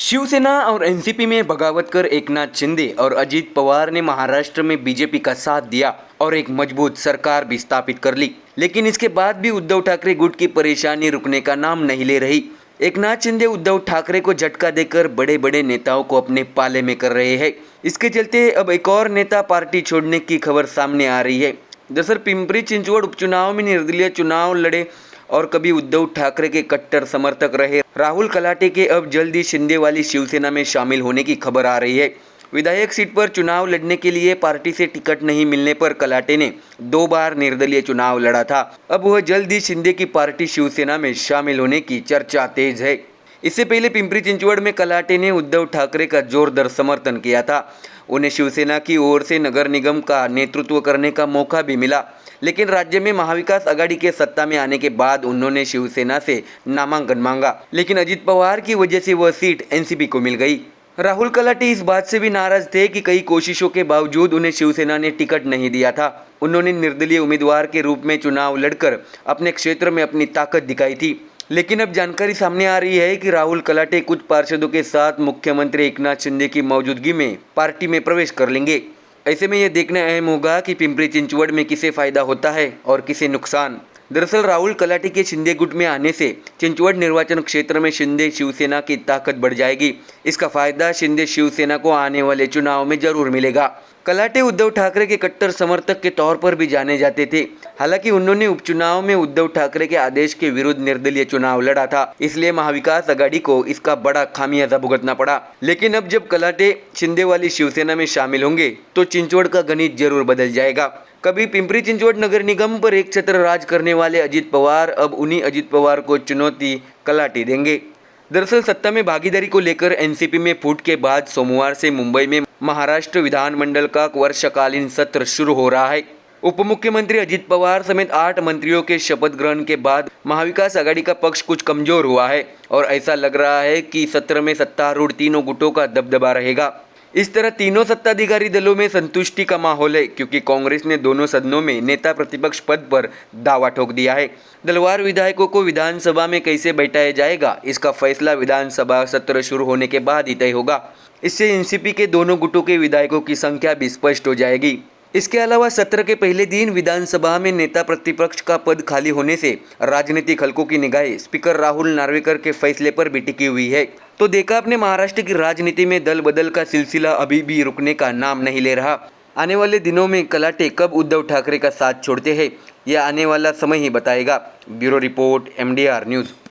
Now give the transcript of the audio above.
शिवसेना और एनसीपी में बगावत कर एकनाथ शिंदे और अजीत पवार ने महाराष्ट्र में बीजेपी का साथ दिया और एक मजबूत सरकार भी स्थापित कर ली। लेकिन इसके बाद भी उद्धव ठाकरे गुट की परेशानी रुकने का नाम नहीं ले रही। एकनाथ शिंदे उद्धव ठाकरे को झटका देकर बड़े बड़े नेताओं को अपने पाले में कर रहे हैं। इसके चलते अब एक और नेता पार्टी छोड़ने की खबर सामने आ रही है। दरअसल पिंपरी चिंचवड़ उपचुनाव में निर्दलीय चुनाव लड़े और कभी उद्धव ठाकरे के कट्टर समर्थक रहे राहुल कलाटे के अब जल्द ही शिंदे वाली शिवसेना में शामिल होने की खबर आ रही है। विधायक सीट पर चुनाव लड़ने के लिए पार्टी से टिकट नहीं मिलने पर कलाटे ने 2 बार निर्दलीय चुनाव लड़ा था। अब वह जल्द ही शिंदे की पार्टी शिवसेना में शामिल होने की चर्चा तेज है। इससे पहले पिंपरी चिंचवड़ में कलाटे ने उद्धव ठाकरे का जोरदार समर्थन किया था। उन्हें शिवसेना की ओर से नगर निगम का नेतृत्व करने का मौका भी मिला, लेकिन राज्य में महाविकास आघाड़ी के सत्ता में आने के बाद उन्होंने शिवसेना से नामांकन मांगा, लेकिन अजीत पवार की वजह से वह सीट एनसीपी को मिल गई। राहुल कलाटे इस बात से भी नाराज थे कि कई कोशिशों के बावजूद उन्हें शिवसेना ने टिकट नहीं दिया था। उन्होंने निर्दलीय उम्मीदवार के रूप में चुनाव लड़कर अपने क्षेत्र में अपनी ताकत दिखाई थी। लेकिन अब जानकारी सामने आ रही है कि राहुल कलाटे कुछ पार्षदों के साथ मुख्यमंत्री एकनाथ शिंदे की मौजूदगी में पार्टी में प्रवेश कर लेंगे। ऐसे में यह देखना अहम होगा कि पिंपरी चिंचवड़ में किसे फायदा होता है और किसे नुकसान। दरअसल राहुल कलाटे के शिंदे गुट में आने से चिंचवड़ निर्वाचन क्षेत्र में शिंदे शिवसेना की ताकत बढ़ जाएगी। इसका फायदा शिंदे शिवसेना को आने वाले चुनाव में जरूर मिलेगा। कलाटे उद्धव ठाकरे के कट्टर समर्थक के तौर पर भी जाने जाते थे। हालांकि उन्होंने उपचुनाव में उद्धव ठाकरे के आदेश के विरुद्ध निर्दलीय चुनाव लड़ा था, इसलिए महाविकास आघाड़ी को इसका बड़ा खामियाजा भुगतना पड़ा। लेकिन अब जब कलाटे शिंदे वाली शिवसेना में शामिल होंगे तो चिंचवड़ का गणित जरूर बदल जाएगा। कभी पिंपरी चिंचवड़ नगर निगम पर एक छत्र राज करने वाले अजीत पवार अब उन्हीं अजीत पवार को चुनौती कलाटे देंगे। दरअसल सत्ता में भागीदारी को लेकर एनसीपी में फूट के बाद सोमवार से मुंबई में महाराष्ट्र विधानमंडल का वर्षकालीन सत्र शुरू हो रहा है। उप मुख्यमंत्री अजीत पवार समेत 8 मंत्रियों के शपथ ग्रहण के बाद महाविकास आघाड़ी का पक्ष कुछ कमजोर हुआ है और ऐसा लग रहा है कि सत्र में सत्तारूढ़ तीनों गुटों का दबदबा रहेगा। इस तरह तीनों सत्ताधारी दलों में संतुष्टि का माहौल है, क्योंकि कांग्रेस ने दोनों सदनों में नेता प्रतिपक्ष पद पर दावा ठोक दिया है। दलवार विधायकों को विधानसभा में कैसे बैठाया जाएगा, इसका फैसला विधानसभा सत्र शुरू होने के बाद ही तय होगा। इससे एनसीपी के दोनों गुटों के विधायकों की संख्या भी स्पष्ट हो जाएगी। इसके अलावा सत्र के पहले दिन विधानसभा में नेता प्रतिपक्ष का पद खाली होने से राजनीतिक हलकों की निगाहें स्पीकर राहुल नार्वेकर के फैसले पर भी टिकी हुई है। तो देखा आपने, महाराष्ट्र की राजनीति में दल बदल का सिलसिला अभी भी रुकने का नाम नहीं ले रहा। आने वाले दिनों में कलाटे कब उद्धव ठाकरे का साथ छोड़ते हैं, यह आने वाला समय ही बताएगा। Bureau report, MDR news.